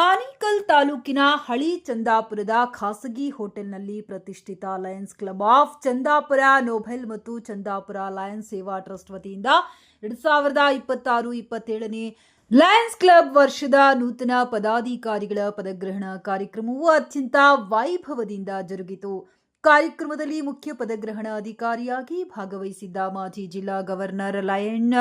ಆನೇಕಲ್ ತಾಲೂಕಿನ ಹಳಿ ಚಂದಾಪುರದ ಖಾಸಗಿ ಹೋಟೆಲ್ನಲ್ಲಿ ಪ್ರತಿಷ್ಠಿತ Lions club of Chandapura Nobel ಮತ್ತು ಚಂದಾಪುರ ಲಯನ್ಸ್ ಸೇವಾ ಟ್ರಸ್ಟ್ ವತಿಯಿಂದ 2026-27ನೇ ಲಯನ್ಸ್ ಕ್ಲಬ್ ವರ್ಷದ ನೂತನ ಪದಾಧಿಕಾರಿಗಳ ಪದಗ್ರಹಣ ಕಾರ್ಯಕ್ರಮವು ಅತ್ಯಂತ ವೈಭವದಿಂದ ಜರುಗಿತು. ಕಾರ್ಯಕ್ರಮದಲ್ಲಿ ಮುಖ್ಯ ಪದಗ್ರಹಣ ಅಧಿಕಾರಿಯಾಗಿ ಭಾಗವಹಿಸಿದ್ದ ಮಾಜಿ ಜಿಲ್ಲಾ ಗವರ್ನರ್ ಲಯನ್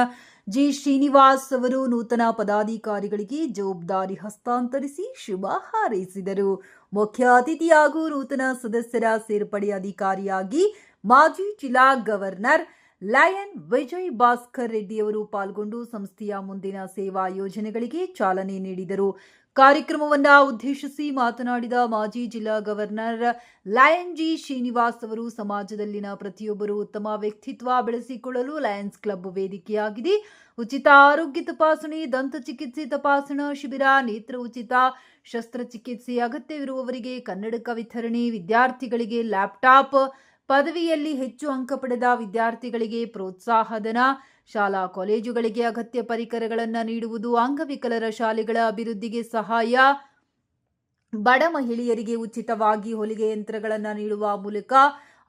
ಜಿ ಶ್ರೀನಿವಾಸ್ ಅವರು ನೂತನ ಪದಾಧಿಕಾರಿಗಳಿಗೆ ಜವಾಬ್ದಾರಿ ಹಸ್ತಾಂತರಿಸಿ ಶುಭ ಹಾರೈಸಿದರು. ಮುಖ್ಯ ಅತಿಥಿ ಹಾಗೂ ನೂತನ ಸದಸ್ಯರ ಸೇರ್ಪಡೆ ಅಧಿಕಾರಿಯಾಗಿ ಮಾಜಿ ಜಿಲ್ಲಾ ಗವರ್ನರ್ ಲಯನ್ ವಿಜಯ್ ಭಾಸ್ಕರ್ ರೆಡ್ಡಿಯವರು ಪಾಲ್ಗೊಂಡು ಸಂಸ್ಥೆಯ ಮುಂದಿನ ಸೇವಾ ಯೋಜನೆಗಳಿಗೆ ಚಾಲನೆ ನೀಡಿದರು. ಕಾರ್ಯಕ್ರಮವನ್ನು ಉದ್ದೇಶಿಸಿ ಮಾತನಾಡಿದ ಮಾಜಿ ಜಿಲ್ಲಾ ಗವರ್ನರ್ ಲಯನ್ ಜಿ ಶ್ರೀನಿವಾಸ್ ಅವರು ಸಮಾಜದಲ್ಲಿನ ಪ್ರತಿಯೊಬ್ಬರು ಉತ್ತಮ ವ್ಯಕ್ತಿತ್ವ ಬೆಳೆಸಿಕೊಳ್ಳಲು ಲಯನ್ಸ್ ಕ್ಲಬ್ ವೇದಿಕೆಯಾಗಿದೆ. ಉಚಿತ ಆರೋಗ್ಯ ತಪಾಸಣೆ, ದಂತ ಚಿಕಿತ್ಸೆ ತಪಾಸಣಾ ಶಿಬಿರ, ನೇತ್ರ ಉಚಿತ ಶಸ್ತ್ರಚಿಕಿತ್ಸೆ, ಅಗತ್ಯವಿರುವವರಿಗೆ ಕನ್ನಡಕ ವಿತರಣೆ, ವಿದ್ಯಾರ್ಥಿಗಳಿಗೆ ಲ್ಯಾಪ್ಟಾಪ್, ಪದವಿಯಲ್ಲಿ ಹೆಚ್ಚು ಅಂಕ ಪಡೆದ ವಿದ್ಯಾರ್ಥಿಗಳಿಗೆ ಪ್ರೋತ್ಸಾಹಧನ, ಶಾಲಾ ಕಾಲೇಜುಗಳಿಗೆ ಅಗತ್ಯ ಪರಿಕರಗಳನ್ನು ನೀಡುವುದು, ಅಂಗವಿಕಲರ ಶಾಲೆಗಳ ಅಭಿವೃದ್ಧಿಗೆ ಸಹಾಯ, ಬಡ ಮಹಿಳೆಯರಿಗೆ ಉಚಿತವಾಗಿ ಹೊಲಿಗೆ ಯಂತ್ರಗಳನ್ನು ನೀಡುವ ಮೂಲಕ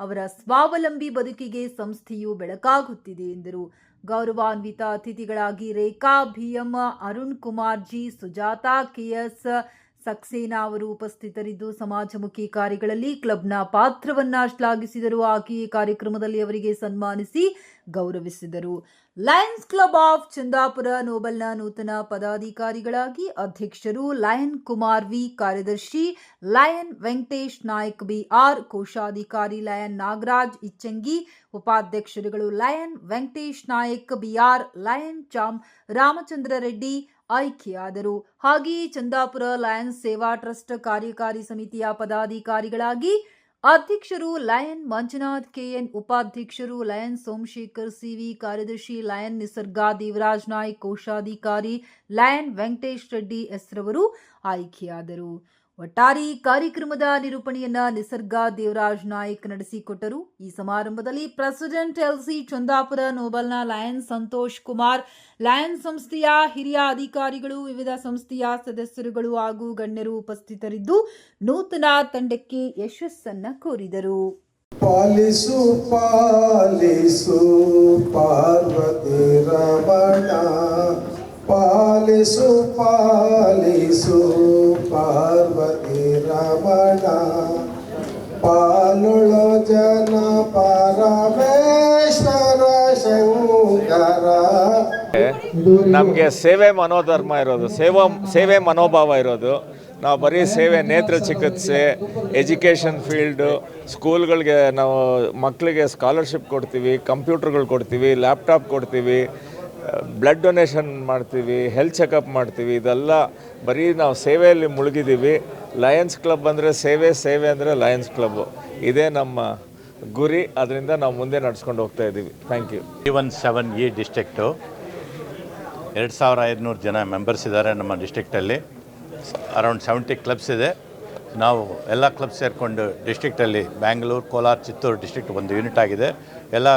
ಅವರ ಸ್ವಾವಲಂಬಿ ಬದುಕಿಗೆ ಸಂಸ್ಥೆಯು ಬೆಳಕಾಗುತ್ತಿದೆ ಎಂದರು. ಗೌರವಾನ್ವಿತ ಅತಿಥಿಗಳಾಗಿ Rekha BM, Arun Kumar G, Sujatha KS Saxena ಅವರು ಉಪಸ್ಥಿತರಿದ್ದು ಸಮಾಜಮುಖಿ ಕಾರ್ಯಗಳಲ್ಲಿ ಕ್ಲಬ್ನ ಪಾತ್ರವನ್ನ ಶ್ಲಾಘಿಸಿದರು. ಹಾಗೆಯೇ ಕಾರ್ಯಕ್ರಮದಲ್ಲಿ ಅವರಿಗೆ ಸನ್ಮಾನಿಸಿ ಗೌರವಿಸಿದರು. ಲಯನ್ಸ್ ಕ್ಲಬ್ ಆಫ್ ಚಂದಾಪುರ ನೋಬೆಲ್ನ ನೂತನ ಪದಾಧಿಕಾರಿಗಳಾಗಿ ಅಧ್ಯಕ್ಷರು ಲಯನ್ ಕುಮಾರ್ ವಿ, ಕಾರ್ಯದರ್ಶಿ ಲಯನ್ ವೆಂಕಟೇಶ್ ನಾಯ್ಕ್ ಬಿಆರ್, ಕೋಶಾಧಿಕಾರಿ ಲಯನ್ ನಾಗರಾಜ್ ಇಚ್ಚಂಗಿ, ಉಪಾಧ್ಯಕ್ಷರುಗಳು lion Venkatesh Naik BR, lion Ramachandra Reddy ಆಯ್ಕೆಯಾದರು. ಹಾಗೆಯೇ ಚಂದಾಪುರ ಲಯನ್ಸ್ ಸೇವಾ ಟ್ರಸ್ಟ್ ಕಾರ್ಯಕಾರಿ ಸಮಿತಿಯ ಪದಾಧಿಕಾರಿಗಳಾಗಿ ಅಧ್ಯಕ್ಷರು ಲಯನ್ ಮಂಜುನಾಥ್ ಕೆಎನ್, ಉಪಾಧ್ಯಕ್ಷರು ಲಯನ್ ಸೋಮಶೇಖರ್ ಸಿವಿ, ಕಾರ್ಯದರ್ಶಿ ಲಯನ್ ನಿಸರ್ಗ ದೇವರಾಜ್ ನಾಯ್ಕ್, ಕೋಶಾಧಿಕಾರಿ ಲಯನ್ ವೆಂಕಟೇಶ್ ರೆಡ್ಡಿ ಎಸ್ರವರು ಆಯ್ಕೆಯಾದರು. ಒಟ್ಟಾರೆ ಕಾರ್ಯಕ್ರಮದ ನಿರೂಪಣೆಯನ್ನ ನಿಸರ್ಗ ದೇವರಾಜ್ ನಾಯ್ಕ್ ನಡೆಸಿಕೊಟ್ಟರು. ಈ ಸಮಾರಂಭದಲ್ಲಿ ಪ್ರೆಸಿಡೆಂಟ್ ಎಲ್ಸಿ ಚಂದಾಪುರ ನೋಬೆಲ್ನ ಲಯನ್ ಸಂತೋಷ್ ಕುಮಾರ್, ಲಯನ್ ಸಂಸ್ಥೆಯ ಹಿರಿಯ ಅಧಿಕಾರಿಗಳು, ವಿವಿಧ ಸಂಸ್ಥೆಯ ಸದಸ್ಯರುಗಳು ಹಾಗೂ ಗಣ್ಯರು ಉಪಸ್ಥಿತರಿದ್ದು ನೂತನ ತಂಡಕ್ಕೆ ಯಶಸ್ಸನ್ನ ಕೋರಿದರು. ಪಾಲಿಸು ಪಾಲಿಸು ಪಾರ್ವತಿ ರಮಣ, ಪಾಲಿಸು ಪಾಲಿಸು ಪಾರ್ವತಿ ರಮಣ, ಪಾಲುಳೋ ಜನ ಪರಮೇಶ್ವರ ಶಂಕರ. ನಮಗೆ ಸೇವೆ ಮನೋಧರ್ಮ ಇರೋದು, ಸೇವೆ ಮನೋಭಾವ ಇರೋದು. ನಾವು ಬರೀ ಸೇವೆ, ನೇತ್ರ ಚಿಕಿತ್ಸೆ, ಎಜುಕೇಷನ್ ಫೀಲ್ಡು, ಸ್ಕೂಲ್ಗಳಿಗೆ ನಾವು ಮಕ್ಕಳಿಗೆ ಸ್ಕಾಲರ್ಶಿಪ್ ಕೊಡ್ತೀವಿ, ಕಂಪ್ಯೂಟರ್ಗಳು ಕೊಡ್ತೀವಿ, ಲ್ಯಾಪ್ಟಾಪ್ ಕೊಡ್ತೀವಿ, ಬ್ಲಡ್ ಡೊನೇಷನ್ ಮಾಡ್ತೀವಿ, ಹೆಲ್ತ್ ಚೆಕಪ್ ಮಾಡ್ತೀವಿ. ಇದೆಲ್ಲ ಬರೀ ನಾವು ಸೇವೆಯಲ್ಲಿ ಮುಳುಗಿದ್ದೀವಿ. ಲಯನ್ಸ್ ಕ್ಲಬ್ ಅಂದರೆ ಸೇವೆ, ಸೇವೆ ಅಂದರೆ ಲಯನ್ಸ್ ಕ್ಲಬ್ಬು. ಇದೇ ನಮ್ಮ ಗುರಿ. ಅದರಿಂದ ನಾವು ಮುಂದೆ ನಡ್ಸ್ಕೊಂಡು ಹೋಗ್ತಾ ಇದ್ದೀವಿ. Thank you. 17 ಡಿಸ್ಟ್ರಿಕ್ಟು 2500 ಜನ ಮೆಂಬರ್ಸ್ ಇದ್ದಾರೆ ನಮ್ಮ ಡಿಸ್ಟ್ರಿಕ್ಟಲ್ಲಿ. ಅರೌಂಡ್ 70 ಕ್ಲಬ್ಸ್ ಇದೆ. ನಾವು ಎಲ್ಲ ಕ್ಲಬ್ ಸೇರಿಕೊಂಡು ಡಿಸ್ಟ್ರಿಕ್ಟಲ್ಲಿ ಬ್ಯಾಂಗ್ಳೂರು, ಕೋಲಾರ, ಚಿತ್ತೂರು ಡಿಸ್ಟ್ರಿಕ್ಟ್ ಒಂದು ಯೂನಿಟ್ ಆಗಿದೆ. ಎಲ್ಲ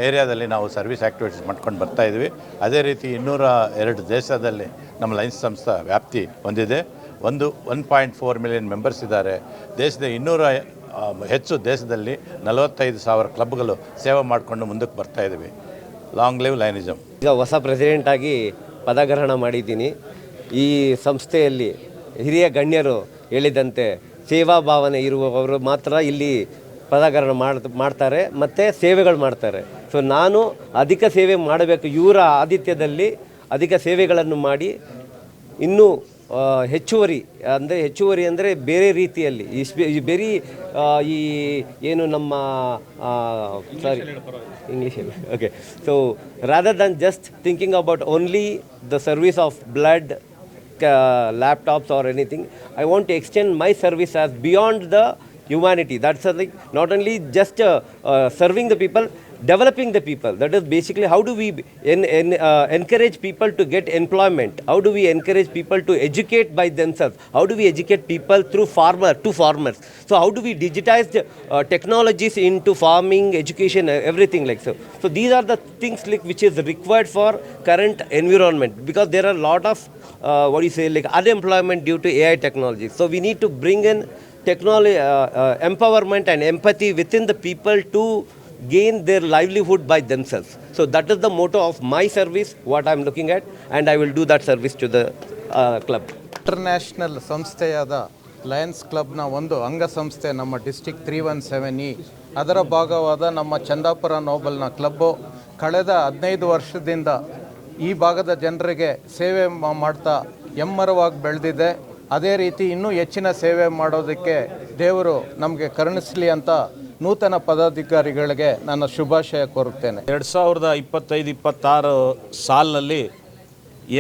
ಏರಿಯಾದಲ್ಲಿ ನಾವು ಸರ್ವಿಸ್ ಆ್ಯಕ್ಟಿವಿಟೀಸ್ ಮಾಡ್ಕೊಂಡು ಬರ್ತಾಯಿದ್ವಿ. ಅದೇ ರೀತಿ 202 ದೇಶದಲ್ಲಿ ನಮ್ಮ ಲಯನ್ಸ್ ಸಂಸ್ಥೆ ವ್ಯಾಪ್ತಿ ಹೊಂದಿದೆ. 1.4 ಮಿಲಿಯನ್ ಮೆಂಬರ್ಸ್ ಇದ್ದಾರೆ. ದೇಶದ 200 ಹೆಚ್ಚು ದೇಶದಲ್ಲಿ 45,000 ಕ್ಲಬ್ಗಳು ಸೇವೆ ಮಾಡಿಕೊಂಡು ಮುಂದಕ್ಕೆ ಬರ್ತಾಯಿದ್ವಿ. Long live ಲಯನಿಸಮ್. ಈಗ ಹೊಸ ಪ್ರೆಸಿಡೆಂಟಾಗಿ ಪದಗ್ರಹಣ ಮಾಡಿದ್ದೀನಿ. ಈ ಸಂಸ್ಥೆಯಲ್ಲಿ ಹಿರಿಯ ಗಣ್ಯರು ಹೇಳಿದಂತೆ ಸೇವಾ ಭಾವನೆ ಇರುವವರು ಮಾತ್ರ ಇಲ್ಲಿ ಪದಗ್ರಹಣ ಮಾಡ್ತಾರೆ ಮತ್ತು ಸೇವೆಗಳು ಮಾಡ್ತಾರೆ. ಸೊ ನಾನು ಅಧಿಕ ಸೇವೆ ಮಾಡಬೇಕು. ಇವರ ಆತಿಥ್ಯದಲ್ಲಿ ಅಧಿಕ ಸೇವೆಗಳನ್ನು ಮಾಡಿ ಇನ್ನೂ ಹೆಚ್ಚುವರಿ ಅಂದರೆ ಬೇರೆ ರೀತಿಯಲ್ಲಿ ಬೇರೆ ಈ ಏನು ನಮ್ಮ ಇಂಗ್ಲೀಷಲ್ಲಿ okay. So rather than just thinking about only the service of blood, laptops or anything, I want to extend my service as beyond the humanity. That's something, not only just serving the people, developing the people. That is basically how do we encourage people to get employment? How do we encourage people to educate by themselves? How do we educate people through farmers? So how do we digitize the technologies into farming, education, everything like so. So these are the things like which is required for current environment, because there are a lot of like unemployment due to AI technology. So we need to bring in technology, empowerment and empathy within the people to gain their livelihood by themselves. So that is the motto of my service, what I am looking at, and I will do that service to the club. International ಸಂಸ್ಥೆಯಾದ Lions ಕ್ಲಬ್ನ ಒಂದು ಅಂಗಸಂಸ್ಥೆ ನಮ್ಮ district 317E, ಅದರ ಭಾಗವಾದ ನಮ್ಮ Chandapura ನೋಬಲ್ನ club ಕಳೆದ 15 ವರ್ಷದಿಂದ ಈ ಭಾಗದ ಜನರಿಗೆ ಸೇವೆ ಮಾಡ್ತಾ ಎಮ್ಮರವಾಗಿ ಬೆಳೆದಿದೆ. ಅದೇ ರೀತಿ ಇನ್ನೂ ಹೆಚ್ಚಿನ ಸೇವೆ ಮಾಡೋದಕ್ಕೆ ದೇವರು ನಮಗೆ ಕರುಣಿಸಲಿ ಅಂತ ನೂತನ ಪದಾಧಿಕಾರಿಗಳಿಗೆ ನನ್ನ ಶುಭಾಶಯ ಕೋರುತ್ತೇನೆ. 2025-26 ಸಾಲಿನಲ್ಲಿ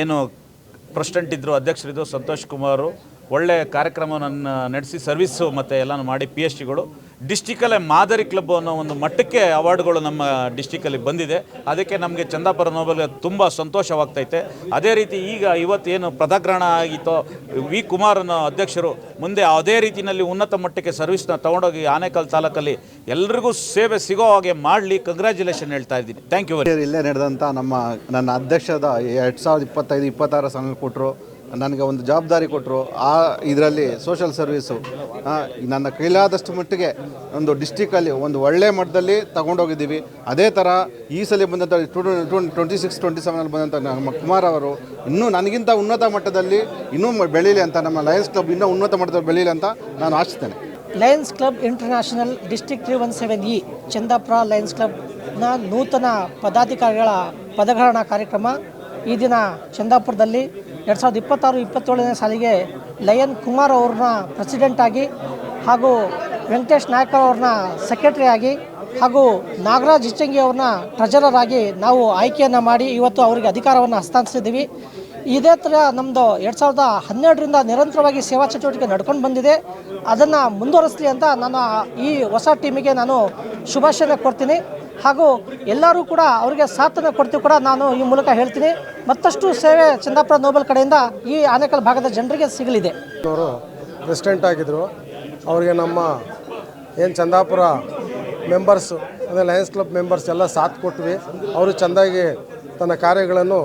ಏನು ಪ್ರೆಸಿಡೆಂಟ್ ಇದ್ದರು, ಅಧ್ಯಕ್ಷರಿದ್ದರು ಸಂತೋಷ್ ಕುಮಾರು, ಒಳ್ಳೆಯ ಕಾರ್ಯಕ್ರಮವನ್ನು ನಡೆಸಿ ಸರ್ವಿಸ್ಸು ಮತ್ತು ಎಲ್ಲನೂ ಮಾಡಿ PhDಗಳು ಡಿಸ್ಟಿಕಲ್ಲೇ ಮಾದರಿ ಕ್ಲಬ್ ಅನ್ನೋ ಒಂದು ಮಟ್ಟಕ್ಕೆ ಅವಾರ್ಡ್ಗಳು ನಮ್ಮ ಡಿಸ್ಟಿಕಲ್ಲಿ ಬಂದಿದೆ. ಅದಕ್ಕೆ ನಮಗೆ ಚಂದಾಪುರ ನೋಬಲ್ಗೆ ತುಂಬ ಸಂತೋಷವಾಗ್ತೈತೆ. ಅದೇ ರೀತಿ ಈಗ ಇವತ್ತೇನು ಪದಗ್ರಹಣ ಆಗಿತ್ತೋ, ವಿ ಕುಮಾರ್ ಅನ್ನೋ ಅಧ್ಯಕ್ಷರು ಮುಂದೆ ಅದೇ ರೀತಿಯಲ್ಲಿ ಉನ್ನತ ಮಟ್ಟಕ್ಕೆ ಸರ್ವಿಸ್ನ ತೊಗೊಂಡೋಗಿ ಆನೇಕಲ್ ತಾಲೂಕಲ್ಲಿ ಎಲ್ರಿಗೂ ಸೇವೆ ಸಿಗೋ ಹಾಗೆ ಮಾಡಲಿ. ಕಂಗ್ರ್ಯಾಚುಲೇಷನ್ ಹೇಳ್ತಾ ಇದ್ದೀನಿ. Thank you. ಇಲ್ಲೇ ನಡೆದಂಥ ನನ್ನ ಅಧ್ಯಕ್ಷದ 2025-26 ಸಾಲಿನಲ್ಲಿ ಕೊಟ್ಟರು, ನನಗೆ ಒಂದು ಜವಾಬ್ದಾರಿ ಕೊಟ್ಟರು. ಆ ಇದರಲ್ಲಿ ಸೋಷಲ್ ಸರ್ವೀಸು ನನ್ನ ಕೈಲಾದಷ್ಟು ಮಟ್ಟಿಗೆ ಒಂದು ಡಿಸ್ಟಿಕಲ್ಲಿ ಒಂದು ಒಳ್ಳೆಯ ಮಟ್ಟದಲ್ಲಿ ತಗೊಂಡೋಗಿದ್ದೀವಿ. ಅದೇ ಥರ ಈ ಸಲ ಬಂದಂಥ 26-27 ಬಂದಂಥ ನಮ್ಮ ಕುಮಾರ್ ಅವರು ಇನ್ನೂ ನನಗಿಂತ ಉನ್ನತ ಮಟ್ಟದಲ್ಲಿ ಇನ್ನೂ ಬೆಳೀಲಿ ಅಂತ, ನಮ್ಮ ಲಯನ್ಸ್ ಕ್ಲಬ್ ಇನ್ನೂ ಉನ್ನತ ಮಟ್ಟದಲ್ಲಿ ಬೆಳೀಲಿ ಅಂತ ನಾನು ಆಶಿಸ್ತೇನೆ. Lions club international district 317E Chandapura Lions ಕ್ಲಬ್ನ ನೂತನ ಪದಾಧಿಕಾರಿಗಳ ಪದಗ್ರಹಣ ಕಾರ್ಯಕ್ರಮ ಈ ದಿನ ಚಂದಾಪುರದಲ್ಲಿ 2026-27ನೇ ಸಾಲಿಗೆ ಲಯನ್ ಕುಮಾರ್ ಅವ್ರನ್ನ ಪ್ರೆಸಿಡೆಂಟ್ ಆಗಿ, ಹಾಗೂ ವೆಂಕಟೇಶ್ ನಾಯಕ್ ಅವ್ರನ್ನ ಸೆಕ್ರೆಟರಿ ಆಗಿ, ಹಾಗೂ ನಾಗರಾಜ್ ಇಚ್ಚಂಗಿ ಅವ್ರನ್ನ ಟ್ರೆಜರರ್ ಆಗಿ ನಾವು ಆಯ್ಕೆಯನ್ನು ಮಾಡಿ ಇವತ್ತು ಅವರಿಗೆ ಅಧಿಕಾರವನ್ನು ಹಸ್ತಾಂತರಿಸಿದ್ದೀವಿ. ಇದೇ ಥರ ನಮ್ಮದು 2012ರಿಂದ ನಿರಂತರವಾಗಿ ಸೇವಾ ಚಟುವಟಿಕೆ ನಡ್ಕೊಂಡು ಬಂದಿದೆ. ಅದನ್ನು ಮುಂದುವರಿಸಲಿ ಅಂತ ನಾನು ಈ ಹೊಸ ಟೀಮಿಗೆ ನಾನು ಶುಭಾಶಯ ಕೊಡ್ತೀನಿ. ಹಾಗೂ ಎಲ್ಲರೂ ಕೂಡ ಅವರಿಗೆ ಸಾಥನ್ನು ಕೊಡ್ತೀವಿ ಕೂಡ ನಾನು ಈ ಮೂಲಕ ಹೇಳ್ತೀನಿ. ಮತ್ತಷ್ಟು ಸೇವೆ ಚಂದಾಪುರ ನೋಬಲ್ ಕಡೆಯಿಂದ ಈ ಆನೇಕಲ್ ಭಾಗದ ಜನರಿಗೆ ಸಿಗಲಿದೆ. ಅವರು ಪ್ರೆಸಿಡೆಂಟ್ ಆಗಿದ್ದರು. ಅವರಿಗೆ ನಮ್ಮ ಏನು ಚಂದಾಪುರ ಮೆಂಬರ್ಸು, ಅದೇ ಲಯನ್ಸ್ ಕ್ಲಬ್ ಮೆಂಬರ್ಸ್ ಎಲ್ಲ ಸಾಥ್ ಕೊಟ್ವಿ. ಅವರು ಚೆಂದಾಗಿ ತನ್ನ ಕಾರ್ಯಗಳನ್ನು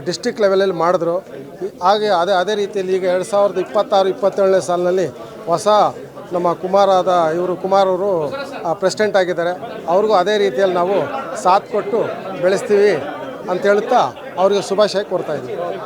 ಡಿಸ್ಟಿಕ್ ಲೆವೆಲಲ್ಲಿ ಮಾಡಿದ್ರು. ಹಾಗೆ ಅದೇ ರೀತಿಯಲ್ಲಿ ಈಗ 2026-27ನೇ ಸಾಲಿನಲ್ಲಿ ಹೊಸ ನಮ್ಮ ಕುಮಾರ್ ಅವರು ಪ್ರೆಸಿಡೆಂಟ್ ಆಗಿದ್ದಾರೆ. ಅವ್ರಿಗೂ ಅದೇ ರೀತಿಯಲ್ಲಿ ನಾವು ಸಾಥ್ ಕೊಟ್ಟು ಬೆಳೆಸ್ತೀವಿ ಅಂತ ಹೇಳುತ್ತಾ ಅವರಿಗೆ ಶುಭಾಶಯ ಕೋರ್ತಾ ಇದ್ದೀವಿ.